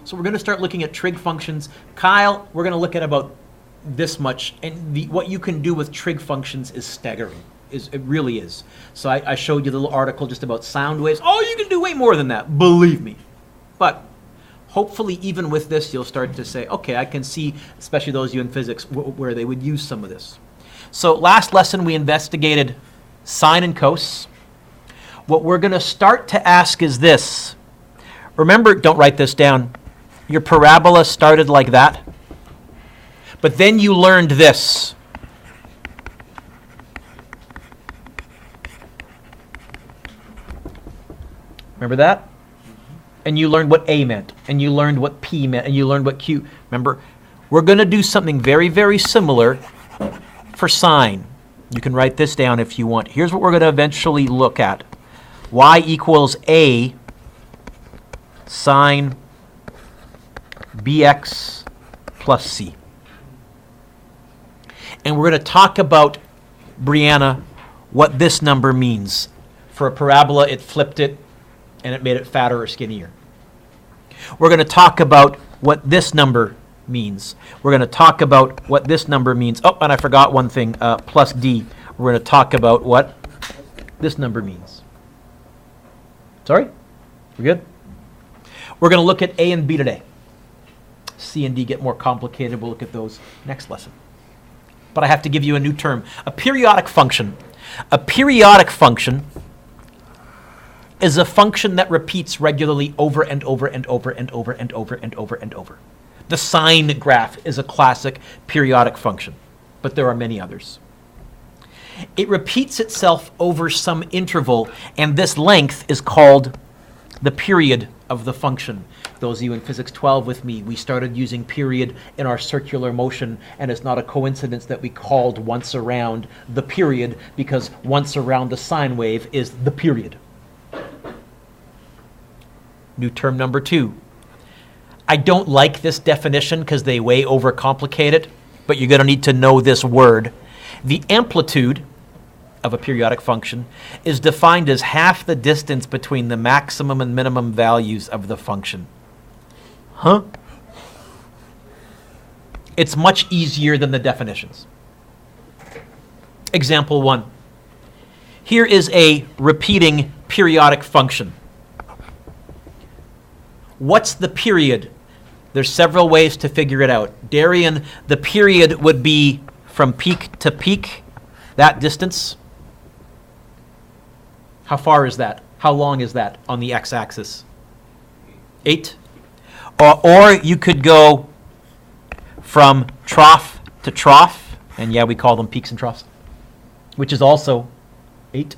So we're going to start looking at trig functions. Kyle, we're going to look at about this much, and what you can do with trig functions is staggering. It really is. So I showed you the little article just about sound waves. Oh, you can do way more than that, believe me. But hopefully even with this, you'll start to say, okay, I can see, especially those of you in physics, where they would use some of this. So last lesson we investigated sine and cos. What we're going to start to ask is this. Remember, don't write this down. Your parabola started like that. But then you learned this. Remember that? And you learned what A meant, and you learned what P meant, and you learned what Q. Remember, we're going to do something very, very similar for sine. You can write this down if you want. Here's what we're going to eventually look at. Y equals A sine bx plus c. And we're going to talk about, Brianna, what this number means. For a parabola, it flipped it, and it made it fatter or skinnier. We're going to talk about what this number means. We're going to talk about what this number means. Oh, and I forgot one thing, plus d. We're going to talk about what this number means. Sorry? We're good? We're going to look at A and B today. C and D get more complicated. We'll look at those next lesson. But I have to give you a new term, a periodic function. A periodic function is a function that repeats regularly over and over and over and over and over and over and over. The sine graph is a classic periodic function, but there are many others. It repeats itself over some interval, and this length is called the period of the function. Those of you in Physics 12 with me, we started using period in our circular motion, and it's not a coincidence that we called once around the period, because once around the sine wave is the period. New term number 2. I don't like this definition because they way overcomplicate it, but you're going to need to know this word. The amplitude of a periodic function is defined as half the distance between the maximum and minimum values of the function. Huh? It's much easier than the definitions. Example 1. Here is a repeating periodic function. What's the period? There's several ways to figure it out. Darian, the period would be from peak to peak, that distance. How far is that? How long is that on the x-axis? 8. Or you could go from trough to trough, and yeah, we call them peaks and troughs, which is also 8.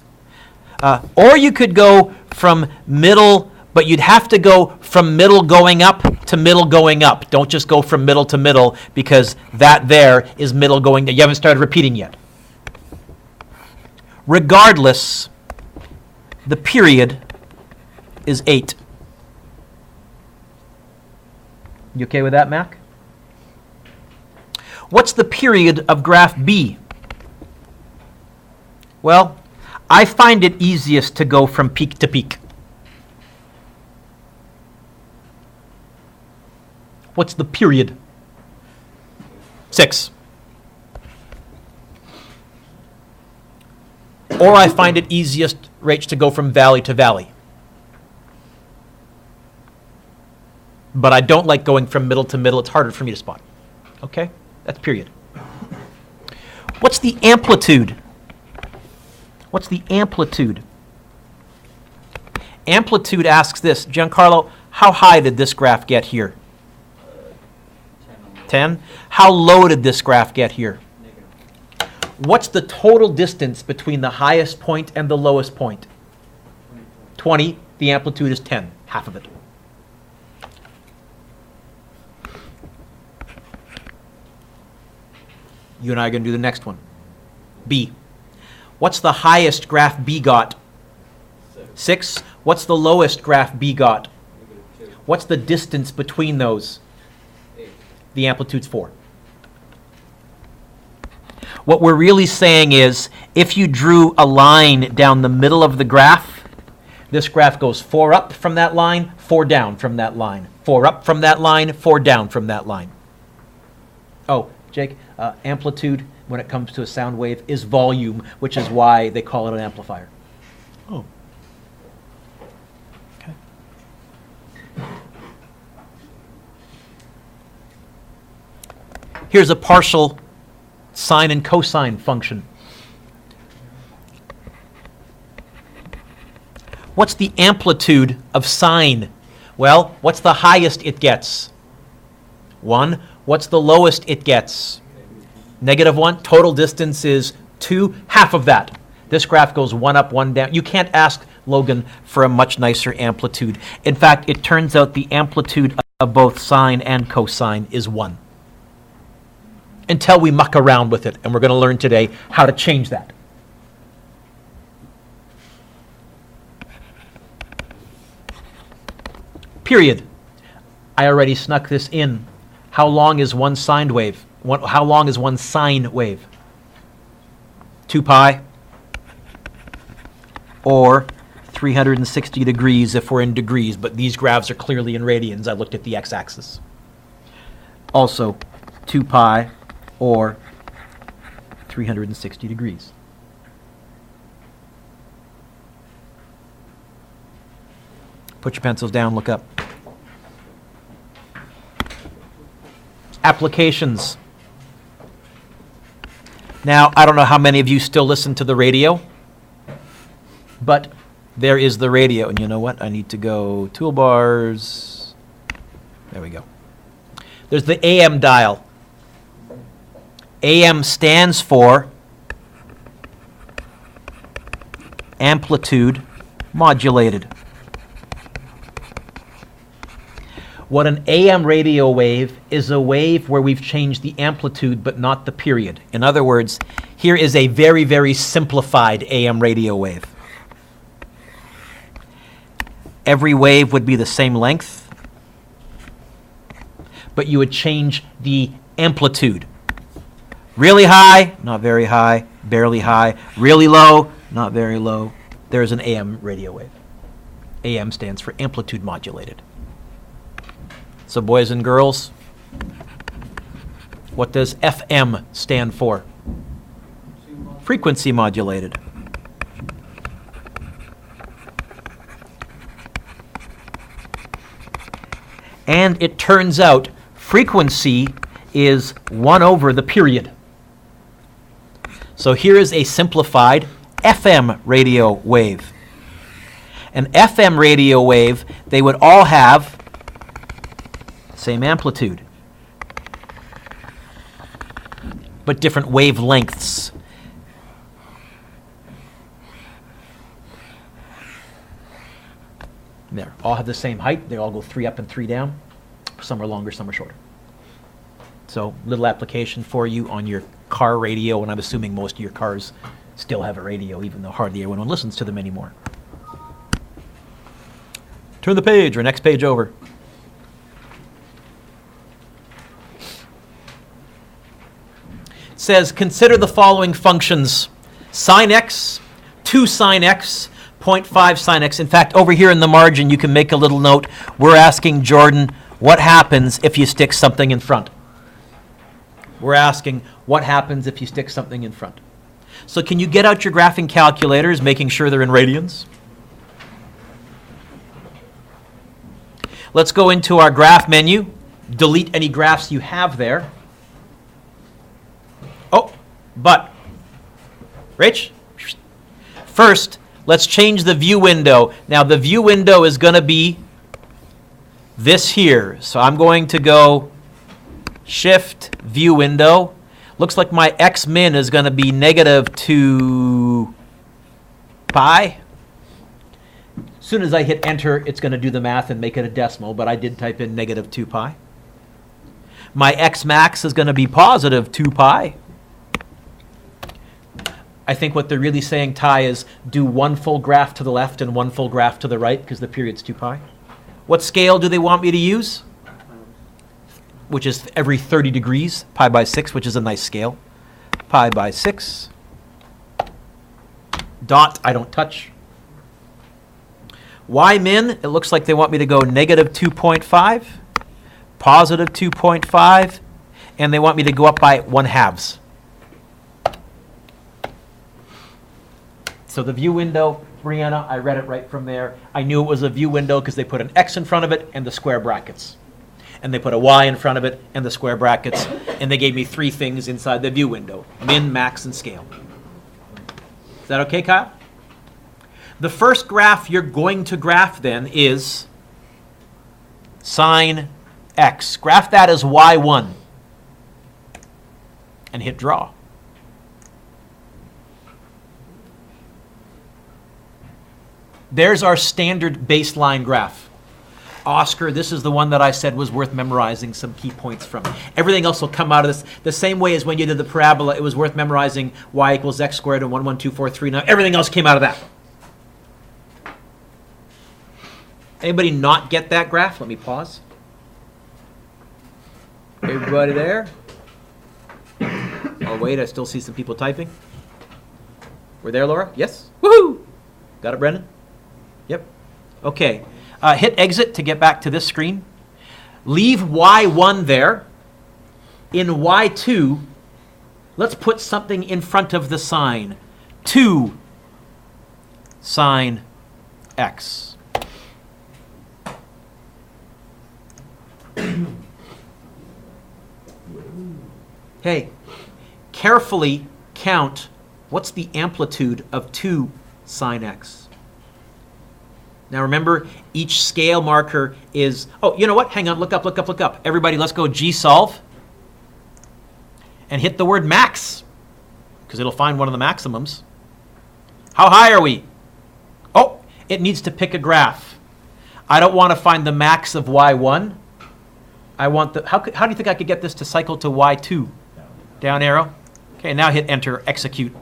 Or you could go from middle, but you'd have to go from middle going up to middle going up. Don't just go from middle to middle, because that there is middle going, you haven't started repeating yet. Regardless, the period is 8. You okay with that, Mac? What's the period of graph B? Well, I find it easiest to go from peak to peak. What's the period? 6. Or I find it easiest, Rach, to go from valley to valley. But I don't like going from middle to middle. It's harder for me to spot. Okay? That's period. What's the amplitude? What's the amplitude? Amplitude asks this. Giancarlo, how high did this graph get here? 10. How low did this graph get here? What's the total distance between the highest point and the lowest point? 20. The amplitude is 10, half of it. You and I are going to do the next one. B. What's the highest graph B got? 6. What's the lowest graph B got? What's the distance between those? 8. The amplitude's 4. What we're really saying is, if you drew a line down the middle of the graph, this graph goes 4 up from that line, 4 down from that line. 4 up from that line, 4 down from that line. Oh, Jake, amplitude, when it comes to a sound wave, is volume, which is why they call it an amplifier. Oh. Okay. Here's a partial sine and cosine function. What's the amplitude of sine? Well, what's the highest it gets? 1. What's the lowest it gets? -1. Total distance is 2, half of that. This graph goes 1 up, 1 down. You can't ask Logan for a much nicer amplitude. In fact, it turns out the amplitude of both sine and cosine is 1. Until we muck around with it, and we're going to learn today how to change that. Period. I already snuck this in. How long is one sine wave? How long is one sine wave? 2 pi or 360 degrees if we're in degrees, but these graphs are clearly in radians. I looked at the x-axis. Also 2 pi or 360 degrees. Put your pencils down, look up. Applications. Now, I don't know how many of you still listen to the radio, but there is the radio. And you know what? I need to go toolbars. There we go. There's the AM dial. AM stands for amplitude modulated. What an AM radio wave is a wave where we've changed the amplitude but not the period. In other words, here is a very, very simplified AM radio wave. Every wave would be the same length, but you would change the amplitude. Really high, not very high, barely high. Really low, not very low. There's an AM radio wave. AM stands for amplitude modulated. So boys and girls, what does FM stand for? Frequency modulated. And it turns out frequency is 1 over the period. So here is a simplified FM radio wave. An FM radio wave, they would all have same amplitude, but different wavelengths. There, all have the same height. They all go 3 up and 3 down. Some are longer, some are shorter. So, little application for you on your car radio, and I'm assuming most of your cars still have a radio, even though hardly anyone listens to them anymore. Turn the page, or next page over. Says, consider the following functions: sine x, 2 sine x, 0.5 sine x. In fact, over here in the margin, you can make a little note. We're asking Jordan, what happens if you stick something in front? We're asking, what happens if you stick something in front? So can you get out your graphing calculators, making sure they're in radians? Let's go into our graph menu, delete any graphs you have there. Oh, but, Rich, first, let's change the view window. Now, the view window is going to be this here. So I'm going to go Shift, View Window. Looks like my x min is going to be -2 pi. As soon as I hit Enter, it's going to do the math and make it a decimal, but I did type in -2 pi. My x max is going to be +2 pi. I think what they're really saying, Ty, is do 1 full graph to the left and 1 full graph to the right because the period's 2 pi. What scale do they want me to use? Which is every 30 degrees, pi by 6, which is a nice scale. Pi by 6. Dot, I don't touch. Y min, it looks like they want me to go negative 2.5, positive 2.5, and they want me to go up by 1/2. So the view window, Brianna, I read it right from there. I knew it was a view window because they put an X in front of it and the square brackets. And they put a Y in front of it and the square brackets. And they gave me 3 things inside the view window: min, max, and scale. Is that okay, Kyle? The first graph you're going to graph then is sine x. Graph that as y1 and hit draw. There's our standard baseline graph. Oscar, this is the one that I said was worth memorizing some key points from. Everything else will come out of this the same way as when you did the parabola. It was worth memorizing y equals x squared and 1, 1, 2, 4, 3. Now everything else came out of that. Anybody not get that graph? Let me pause. Everybody there? Oh, wait, I still see some people typing. We're there, Laura? Yes? Woohoo! Got it, Brendan? Yep. Okay. Hit exit to get back to this screen. Leave y1 there. In y2, let's put something in front of the sign. 2 sine x. Hey, carefully count what's the amplitude of 2 sine x. Now remember, each scale marker is, oh, you know what? Hang on, look up, look up, look up. Everybody, let's go G-solve and hit the word max, because it'll find one of the maximums. How high are we? Oh, it needs to pick a graph. I don't want to find the max of y1. I want the, how do you think I could get this to cycle to y2? Down arrow. Okay, now hit enter, execute.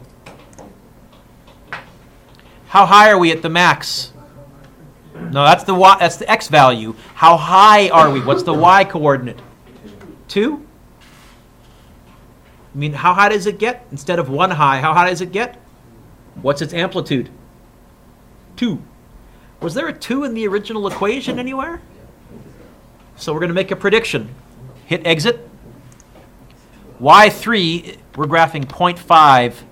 How high are we at the max? No, that's the y, that's the x value. How high are we? What's the y coordinate? 2? I mean, how high does it get? Instead of 1 high, how high does it get? What's its amplitude? 2. Was there a 2 in the original equation anywhere? So we're going to make a prediction. Hit exit. Y3, we're graphing 0.5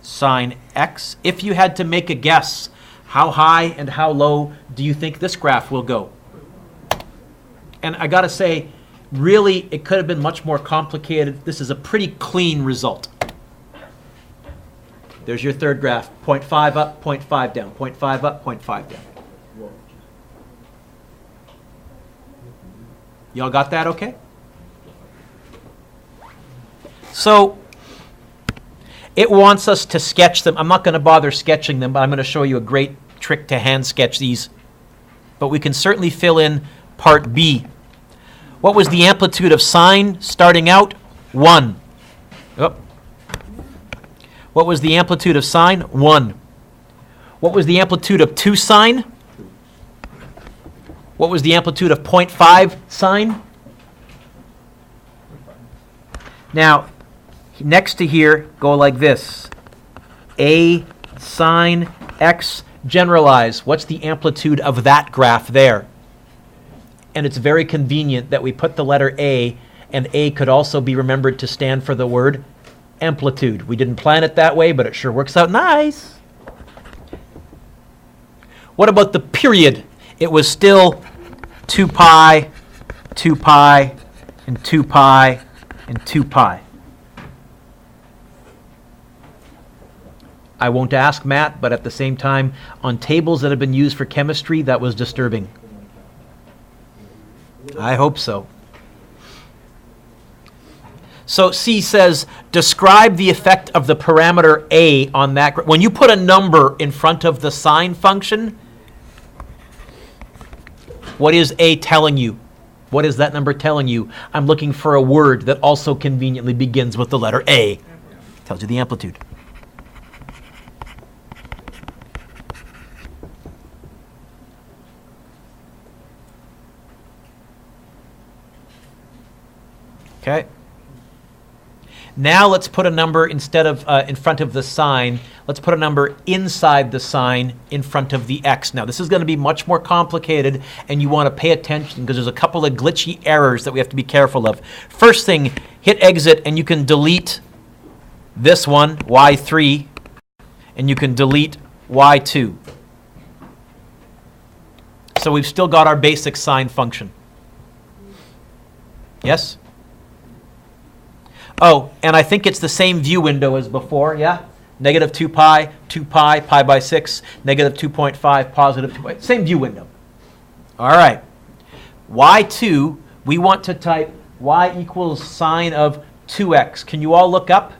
sine x. If you had to make a guess, how high and how low do you think this graph will go? And I got to say, really, it could have been much more complicated. This is a pretty clean result. There's your third graph. 0.5 up, 0.5 down. 0.5 up, 0.5 down. Y'all got that okay? So it wants us to sketch them. I'm not going to bother sketching them, but I'm going to show you a great trick to hand sketch these. But we can certainly fill in part B. What was the amplitude of sine starting out? 1. Oh. What was the amplitude of sine? 1. What was the amplitude of 2 sine? What was the amplitude of 0.5 sine? Now, next to here, go like this. A sine x, generalize. What's the amplitude of that graph there? And it's very convenient that we put the letter A, and A could also be remembered to stand for the word amplitude. We didn't plan it that way, but it sure works out nice. What about the period? It was still 2 pi, 2 pi, and 2 pi, and 2 pi. I won't ask Matt, but at the same time, on tables that have been used for chemistry, that was disturbing. I hope so. So C says, describe the effect of the parameter A on that. When you put a number in front of the sine function, what is A telling you? What is that number telling you? I'm looking for a word that also conveniently begins with the letter A. Tells you the amplitude. Okay. Now let's put a number instead of in front of the sine. Let's put a number inside the sine in front of the x. Now this is going to be much more complicated, and you want to pay attention because there's a couple of glitchy errors that we have to be careful of. First thing, hit exit, and you can delete this one, y3, and you can delete y2. So we've still got our basic sine function. Yes? Oh, and I think it's the same view window as before, yeah? Negative 2 pi, 2 pi, pi by 6, negative 2.5, positive 2. Same view window. All right. y2, we want to type y equals sine of 2x. Can you all look up?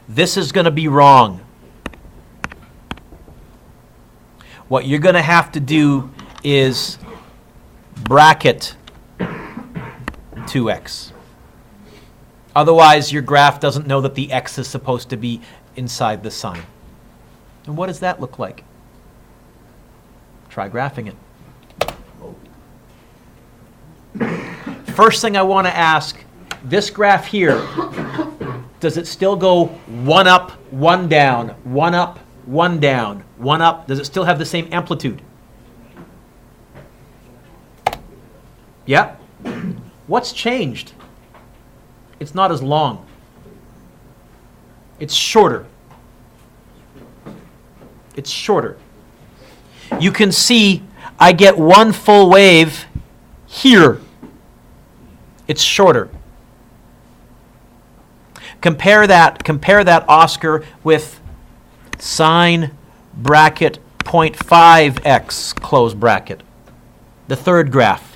This is going to be wrong. What you're going to have to do is bracket 2x. Otherwise, your graph doesn't know that the x is supposed to be inside the sine. And what does that look like? Try graphing it. First thing I want to ask, this graph here, does it still go 1 up, 1 down, 1 up, 1 down, 1 up? Does it still have the same amplitude? Yeah? What's changed? It's not as long. It's shorter. It's shorter. You can see I get one full wave here. It's shorter. Compare that, Oscar, with sine bracket 0.5x, close bracket. The third graph.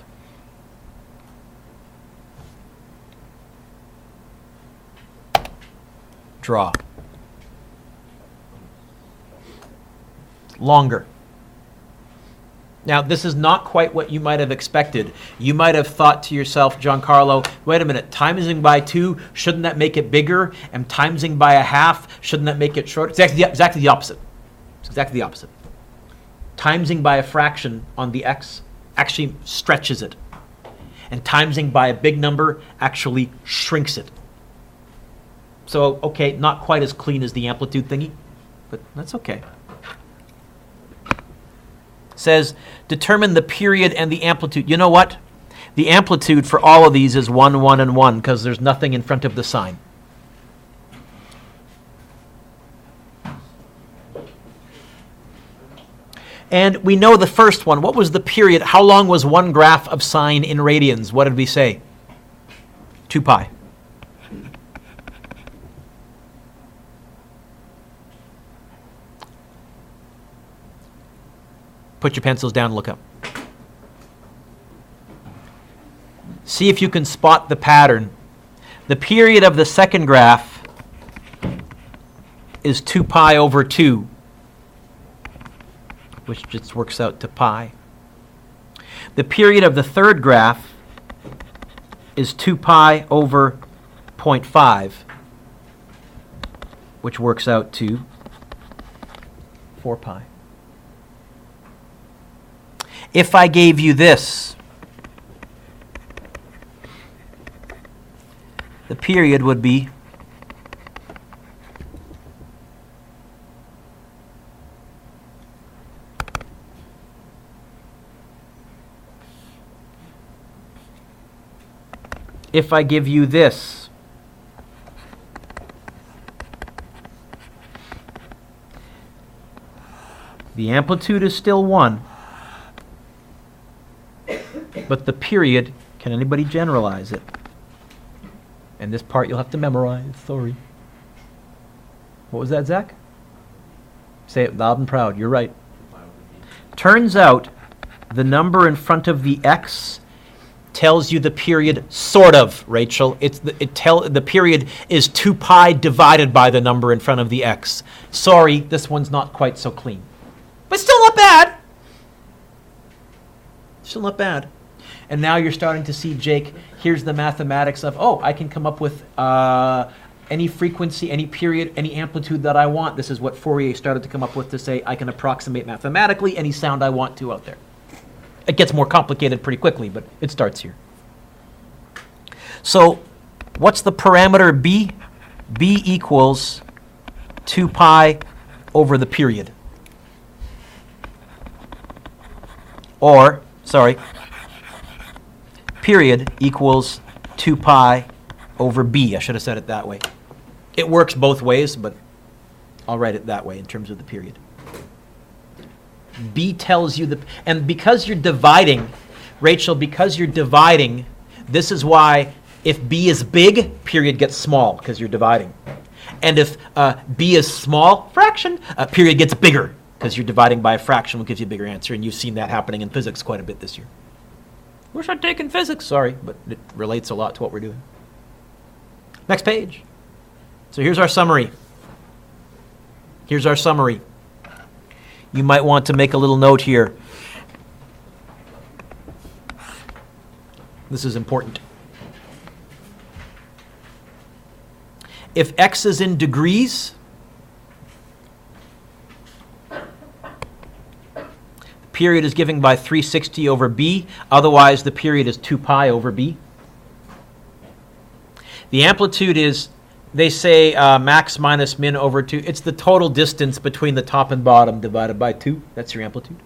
Draw. Longer. Now, this is not quite what you might have expected. You might have thought to yourself, Giancarlo, wait a minute, timesing by 2, shouldn't that make it bigger? And timesing by a half, shouldn't that make it shorter? It's exactly the opposite. It's exactly the opposite. Timesing by a fraction on the x actually stretches it. And timesing by a big number actually shrinks it. So, okay, not quite as clean as the amplitude thingy, but that's okay. Says, determine the period and the amplitude. You know what? The amplitude for all of these is 1, 1, and 1, because there's nothing in front of the sine. And we know the first one. What was the period? How long was one graph of sine in radians? What did we say? 2 pi. Put your pencils down and look up. See if you can spot the pattern. The period of the second graph is 2 pi over 2, which just works out to pi. The period of the third graph is 2 pi over 0.5, which works out to 4 pi. If I gave you this, the period would be if I give you this, the amplitude is still 1. But the period, can anybody generalize it? And this part you'll have to memorize, sorry. What was that, Zach? Say it loud and proud, you're right. Turns out the number in front of the x tells you the period, sort of, Rachel. The period is 2 pi divided by the number in front of the x. Sorry, this one's not quite so clean. But still not bad. Still not bad. And now you're starting to see, Jake, here's the mathematics of, oh, I can come up with any frequency, any period, any amplitude that I want. This is what Fourier started to come up with to say I can approximate mathematically any sound I want to out there. It gets more complicated pretty quickly, but it starts here. So what's the parameter b? B equals 2 pi over the period. Or, sorry, period equals 2 pi over B. I should have said it that way. It works both ways, but I'll write it that way in terms of the period. B tells you the, and because you're dividing, Rachel, because you're dividing, this is why if B is big, period gets small, because you're dividing. And if B is small, fraction, period gets bigger, because you're dividing by a fraction, will give you a bigger answer, and you've seen that happening in physics quite a bit this year. Wish I'd taken physics, sorry, but it relates a lot to what we're doing. Next page. So here's our summary. Here's our summary. You might want to make a little note here. This is important. If x is in degrees, the period is given by 360 over b. Otherwise, the period is 2 pi over b. The amplitude is, they say, max minus min over 2. It's the total distance between the top and bottom divided by 2. That's your amplitude.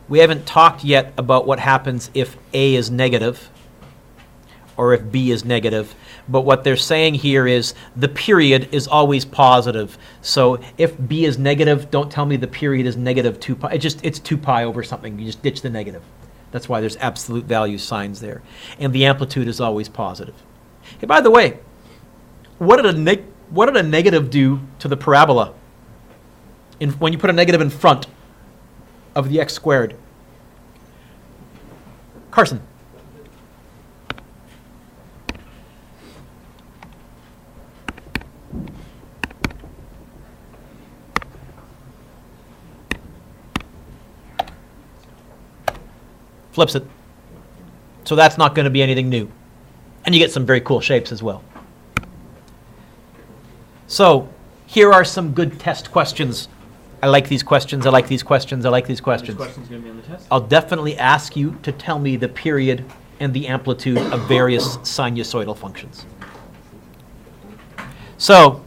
We haven't talked yet about what happens if A is negative or if B is negative. But what they're saying here is the period is always positive. So if B is negative, don't tell me the period is negative 2 pi. It's 2 pi over something. You just ditch the negative. That's why there's absolute value signs there. And the amplitude is always positive. Hey, by the way, what did a negative do to the parabola when you put a negative in front of the x squared? Carson. Flips it. So that's not going to be anything new. And you get some very cool shapes as well. So here are some good test questions. I like these questions, I like these questions, I like these questions. Which question's going to be on the test? I'll definitely ask you to tell me the period and the amplitude of various sinusoidal functions. So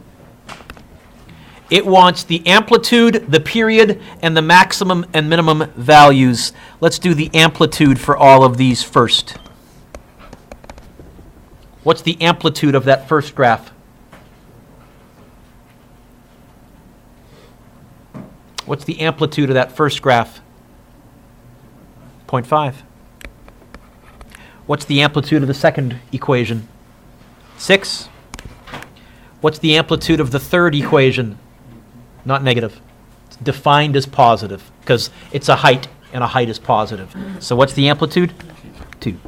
it wants the amplitude, the period, and the maximum and minimum values. Let's do the amplitude for all of these first. What's the amplitude of that first graph? What's the amplitude of that first graph? 0.5. What's the amplitude of the second equation? 6. What's the amplitude of the third equation? Not negative. It's defined as positive because it's a height and a height is positive. So what's the amplitude? 2.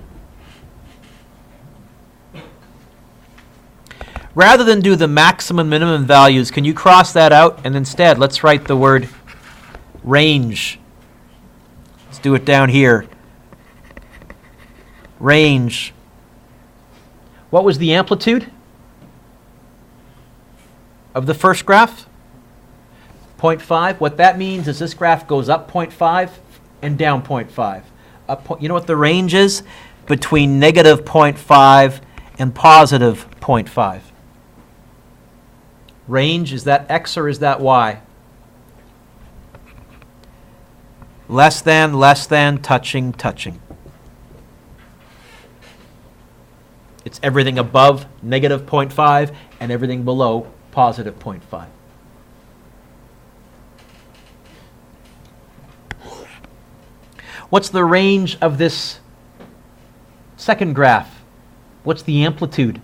Rather than do the maximum minimum values, can you cross that out and instead let's write the word range. Let's do it down here. Range. What was the amplitude of the first graph? 0.5. What that means is this graph goes up 0.5 and down 0.5. You know what the range is? Between negative 0.5 and positive 0.5. Range, is that x or is that y? Less than, touching, touching. It's everything above negative 0.5 and everything below positive 0.5. What's the range of this second graph? What's the amplitude?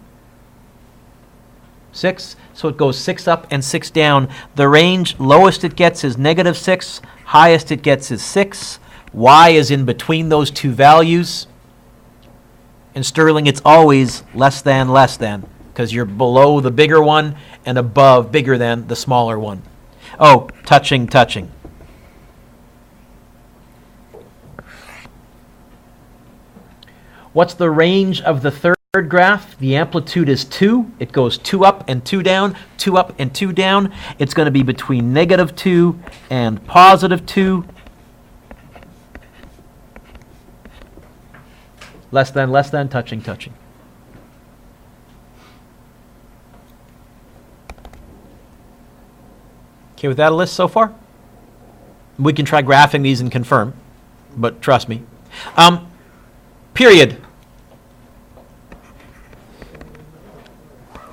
6. So it goes 6 up and 6 down. The range, lowest it gets is negative 6. Highest it gets is 6. Y is in between those two values. In Stirling, it's always less than, because you're below the bigger one and above, bigger than, the smaller one. Oh, touching, touching. What's the range of the third graph? The amplitude is 2. It goes 2 up and 2 down, 2 up and 2 down. It's going to be between negative 2 and positive 2. Less than, touching, touching. Okay with that, list so far? We can try graphing these and confirm, but trust me. Period.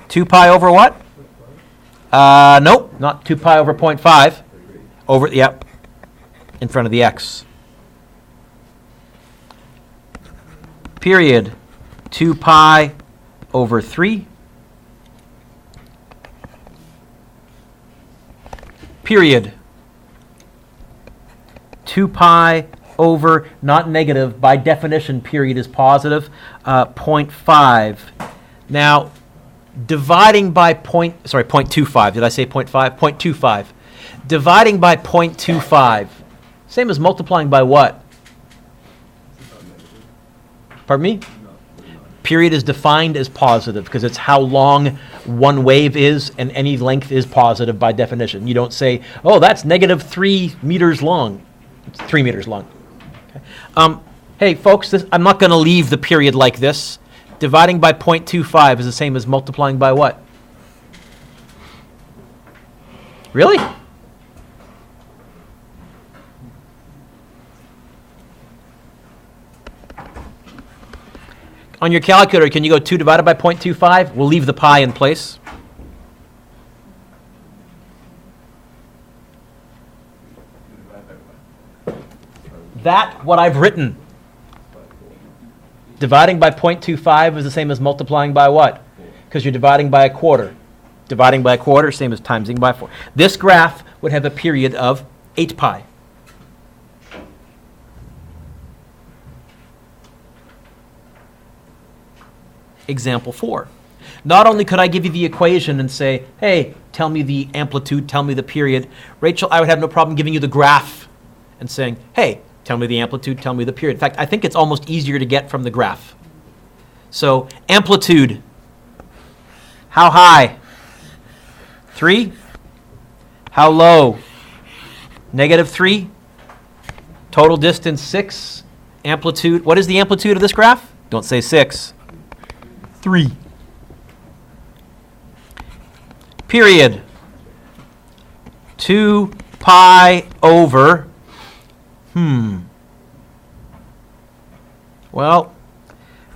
2 pi over what? Nope, not 2 pi over 0.5. Over, yep, in front of the x. Period. 2 pi over 3. Period. 2 pi over, not negative, by definition, period is positive, 0.5. Now, dividing by 0.25, did I say 0.5? 0.25. Dividing by 0.25, same as multiplying by what? Pardon me? Period is defined as positive because it's how long one wave is, and any length is positive by definition. You don't say, oh, that's negative 3 meters long. It's 3 meters long. Okay. Hey, folks, I'm not going to leave the period like this. Dividing by 0.25 is the same as multiplying by what? Really? On your calculator, can you go 2 divided by 0.25? We'll leave the pi in place. That, what I've written. Dividing by 0.25 is the same as multiplying by what? Because you're dividing by a quarter. Dividing by a quarter, same as timesing by 4. This graph would have a period of 8 pi. Example 4. Not only could I give you the equation and say, hey, tell me the amplitude, tell me the period. Rachel, I would have no problem giving you the graph and saying, hey, tell me the amplitude, tell me the period. In fact, I think it's almost easier to get from the graph. So amplitude, how high? 3. How low? -3. Total distance 6. Amplitude, what is the amplitude of this graph? Don't say 6. 3. Period. 2 pi over, well,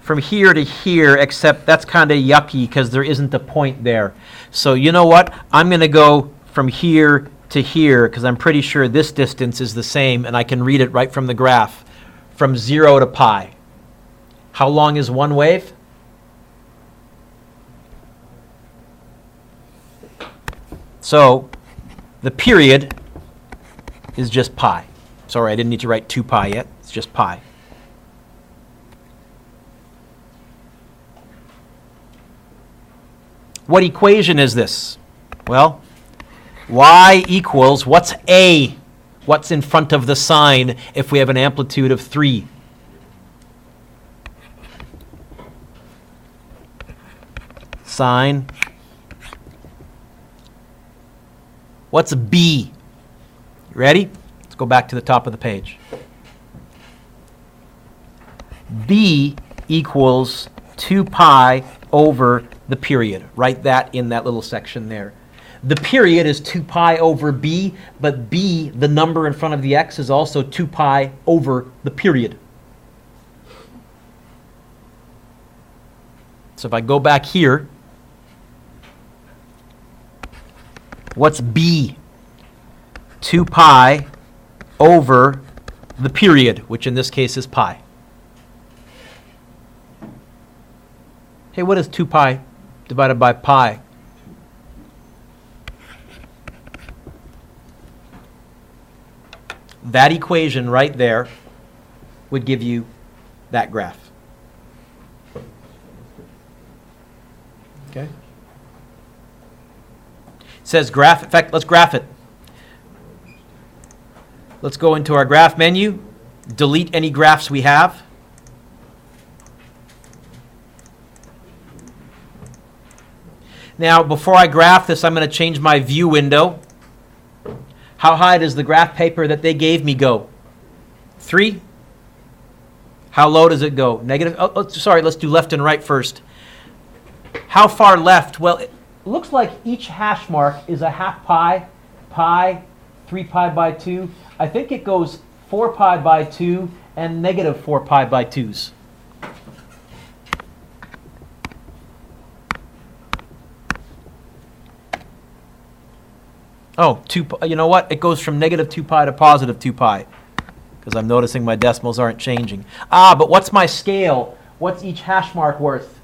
from here to here, except that's kind of yucky because there isn't a point there. So you know what? I'm going to go from here to here because I'm pretty sure this distance is the same, and I can read it right from the graph, from 0 to pi. How long is one wave? So the period is just pi. Sorry, I didn't need to write 2 pi yet. It's just pi. What equation is this? Well, y equals, what's A? What's in front of the sine if we have an amplitude of 3? Sine. What's B? You ready? Let's go back to the top of the page. B equals 2 pi over the period. Write that in that little section there. The period is 2 pi over B, but B, the number in front of the x, is also 2 pi over the period. So if I go back here, what's B? 2 pi over the period, which in this case is pi. Hey, what is 2 pi divided by pi? That equation right there would give you that graph. Okay? It says graph. In fact, let's graph it. Let's go into our graph menu, delete any graphs we have. Now, before I graph this, I'm going to change my view window. How high does the graph paper that they gave me go? 3? How low does it go? Negative? Oh, sorry, let's do left and right first. How far left? Well, it looks like each hash mark is a half pi pi, 3 pi by 2. I think it goes 4 pi by 2 and negative 4 pi by 2s. Oh, you know what? It goes from negative 2 pi to positive 2 pi because I'm noticing my decimals aren't changing. Ah, but what's my scale? What's each hash mark worth?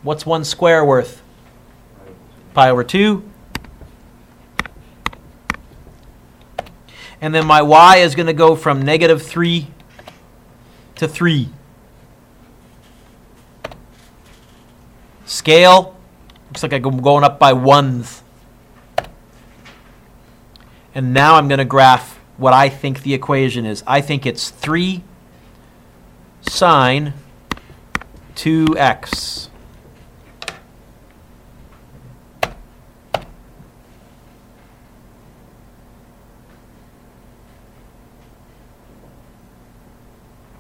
What's 1 square worth? Pi over 2. And then my y is going to go from negative 3 to 3. Scale, looks like I'm going up by 1s. And now I'm going to graph what I think the equation is. I think it's 3 sine 2x.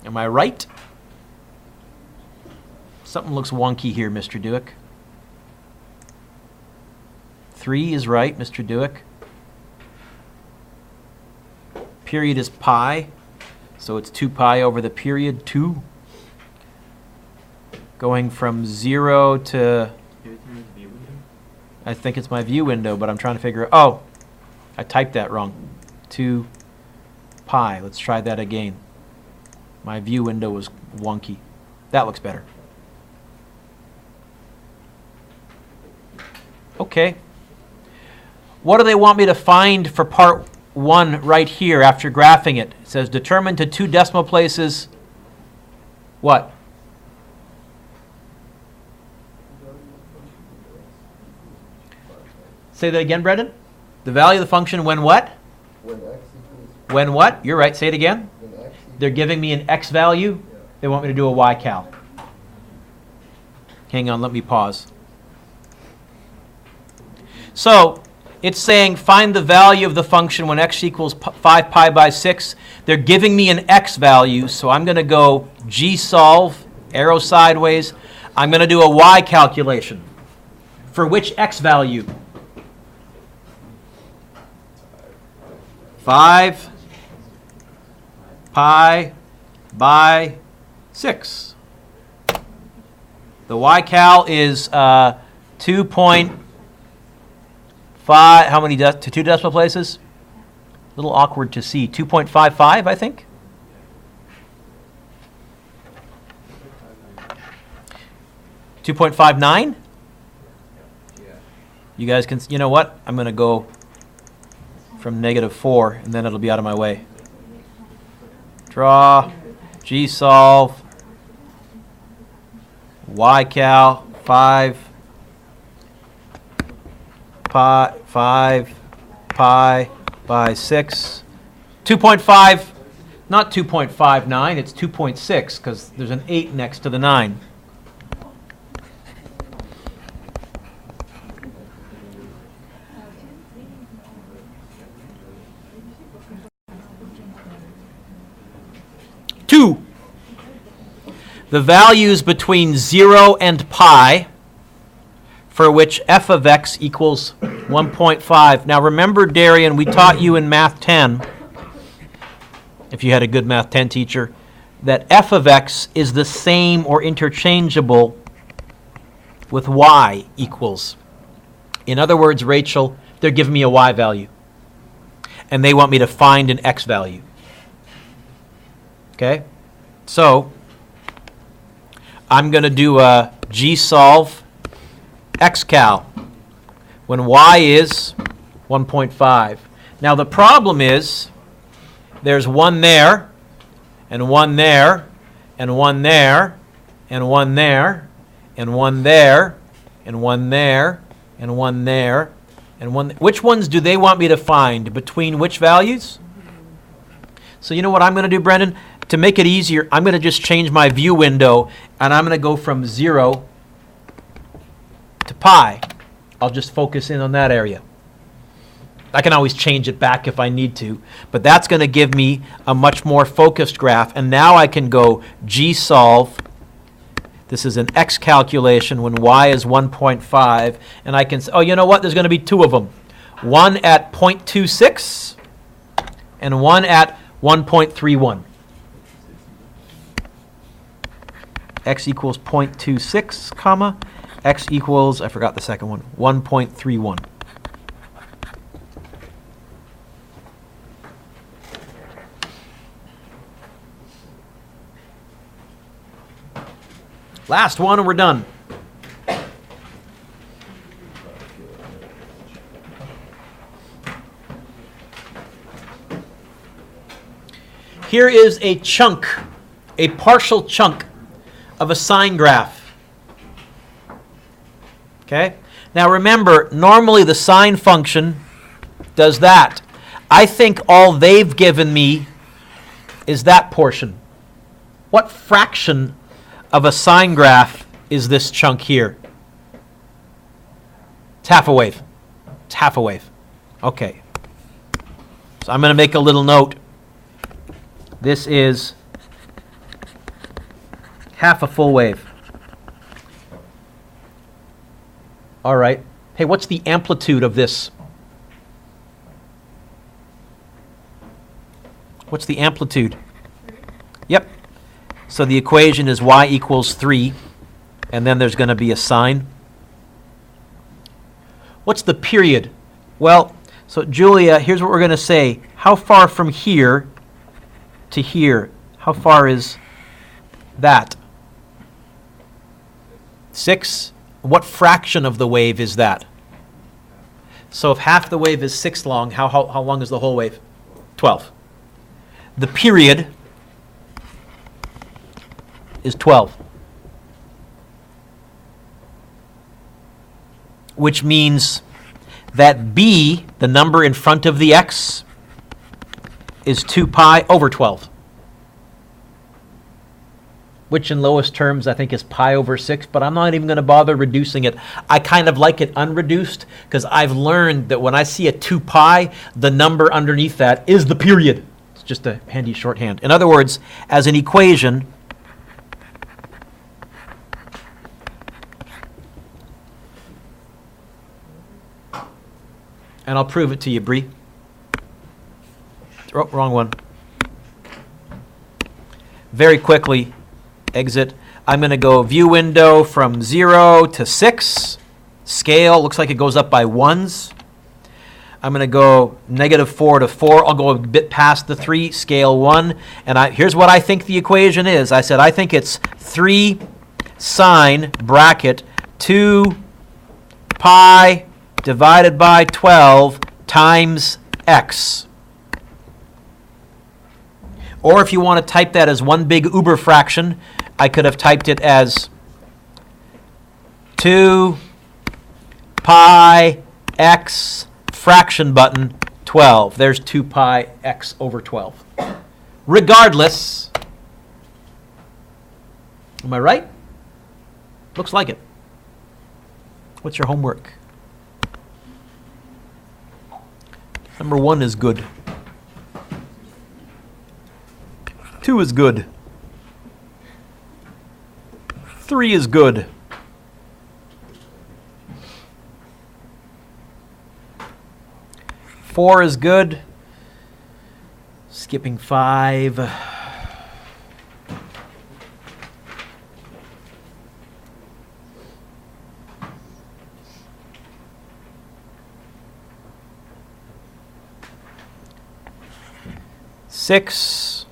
Am I right? Something looks wonky here, Mr. Dueck. 3 is right, Mr. Dueck. Period is pi, so it's 2 pi over the period 2. Going from 0 to... I think it's my view window, but I'm trying to figure out... Oh, I typed that wrong. 2 pi. Let's try that again. My view window was wonky. That looks better. Okay. What do they want me to find for part 1 right here after graphing it? It says determine to 2 decimal places what? Say that again, Brendan. The value of the function when what? When x equals... When what? You're right. Say it again. When x equals... They're giving me an x value. They want me to do a y cal. Hang on, let me pause. So it's saying find the value of the function when x equals 5 pi by 6. They're giving me an x value, so I'm going to go gsolve, arrow sideways. I'm going to do a y calculation. For which x value? 5 pi by 6. The y cal is 2.5. How many to 2 decimal places? A little awkward to see. 2.55, I think. $2.59? You guys can, you know what? I'm going to go from -4, and then it'll be out of my way. Draw, gsolve, ycal, 5 pi by 6. 2.5, not 2.59, it's 2.6 because there's an 8 next to the 9. The values between 0 and pi for which f of x equals 1.5. Now remember, Darian, we taught you in Math 10, if you had a good Math 10 teacher, that f of x is the same or interchangeable with y equals. In other words, Rachel, they're giving me a y value, and they want me to find an x value. Okay? So I'm going to do a gsolve xcal when y is 1.5. Now the problem is there's 1 there, and 1 there, and 1 there, and 1 there, and 1 there, and 1 there, and 1 there, and 1. Which ones do they want me to find between which values? So you know what I'm going to do, Brendan? To make it easier, I'm going to just change my view window, and I'm going to go from 0 to pi. I'll just focus in on that area. I can always change it back if I need to, but that's going to give me a much more focused graph. And now I can go gsolve. This is an x calculation when y is 1.5, and I can say, oh, you know what? There's going to be 2 of them. one at 0.26 and one at 1.31. X equals 0.26, comma, x equals, I forgot the second one, 1.31. Last one and we're done. Here is a chunk, a partial chunk of a sine graph. Okay? Now remember, normally the sine function does that. I think all they've given me is that portion. What fraction of a sine graph is this chunk here? It's half a wave. It's half a wave. Okay. So I'm going to make a little note. This is half a full wave. All right. Hey, what's the amplitude of this? What's the amplitude? Yep. So the equation is y equals 3, and then there's going to be a sine. What's the period? Well, so Julia, here's what we're going to say. How far from here to here? How far is that? 6. What fraction of the wave is that? So if half the wave is 6 long, how long is the whole wave? 12. The period is 12. Which means that b, the number in front of the x, is 2 pi over 12. Which in lowest terms I think is pi over 6, but I'm not even going to bother reducing it. I kind of like it unreduced because I've learned that when I see a 2 pi, the number underneath that is the period. It's just a handy shorthand. In other words, as an equation, and I'll prove it to you, Bree. Oh, wrong one. Very quickly, exit. I'm going to go view window from 0 to 6. Scale, looks like it goes up by 1s. I'm going to go -4 to 4. I'll go a bit past the 3, scale 1. And here's what I think the equation is. I said I think it's 3 sine bracket 2 pi divided by 12 times x. Or if you want to type that as one big uber fraction, I could have typed it as 2 pi x fraction button 12. There's 2 pi x over 12. Regardless, am I right? Looks like it. What's your homework? Number 1 is good. 2 is good. 3 is good. 4 is good. Skipping 5. 6.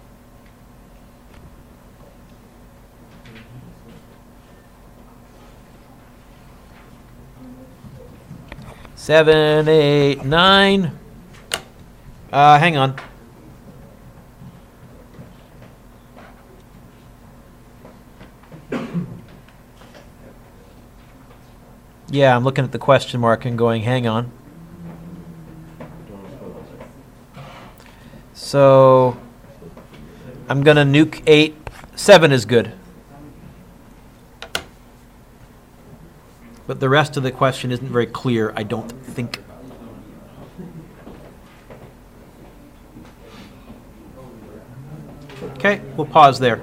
7, 8, 9. Hang on. Yeah, I'm looking at the question mark and going, hang on. So I'm going to nuke 8. 7 is good. But the rest of the question isn't very clear, I don't think. Okay, we'll pause there.